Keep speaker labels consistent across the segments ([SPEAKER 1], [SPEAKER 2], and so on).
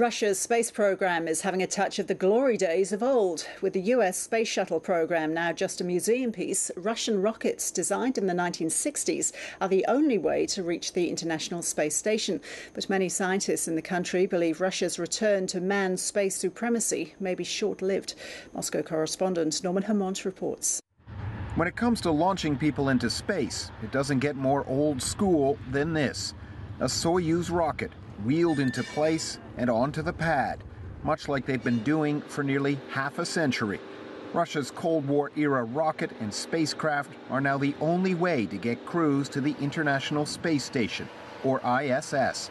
[SPEAKER 1] Russia's space program is having a touch of the glory days of old. With the US space shuttle program now just a museum piece, Russian rockets designed in the 1960s are the only way to reach the International Space Station. But many scientists in the country believe Russia's return to manned space supremacy may be short-lived. Moscow correspondent Norman Hermont reports.
[SPEAKER 2] When it comes to launching people into space, it doesn't get more old school than this. A Soyuz rocket wheeled into place and onto the pad, much like they've been doing for nearly half a century. Russia's Cold War-era rocket and spacecraft are now the only way to get crews to the International Space Station, or ISS.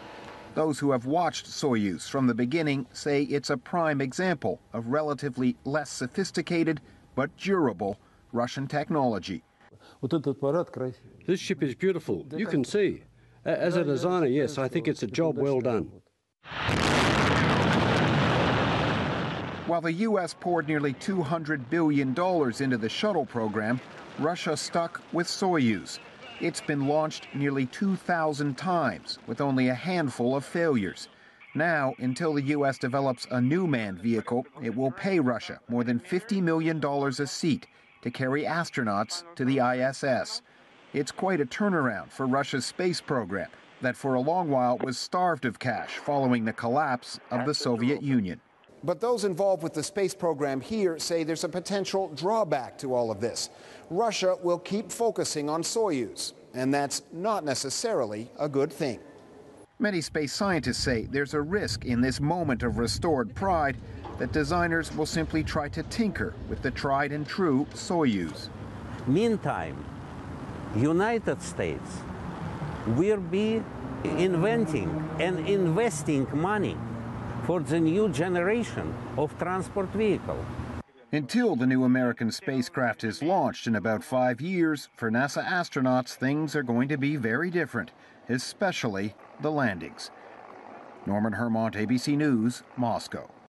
[SPEAKER 2] Those who have watched Soyuz from the beginning say it's a prime example of relatively less sophisticated but durable Russian technology.
[SPEAKER 3] This ship is beautiful, you can see. As a designer, yes, I think it's a job well done.
[SPEAKER 2] While the U.S. poured nearly $200 billion into the shuttle program, Russia stuck with Soyuz. It's been launched nearly 2,000 times, with only a handful of failures. Now, until the U.S. develops a new manned vehicle, it will pay Russia more than $50 million a seat to carry astronauts to the ISS. It's quite a turnaround for Russia's space program that for a long while was starved of cash following the collapse of the Soviet Union.
[SPEAKER 4] But those involved with the space program here say there's a potential drawback to all of this. Russia will keep focusing on Soyuz, and that's not necessarily a good thing.
[SPEAKER 2] Many space scientists say there's a risk in this moment of restored pride that designers will simply try to tinker with the tried and true Soyuz.
[SPEAKER 5] Meantime, United States will be inventing and investing money for the new generation of transport vehicle.
[SPEAKER 2] Until the new American spacecraft is launched in about 5 years, for NASA astronauts, things are going to be very different, especially the landings. Norman Hermont, ABC News, Moscow.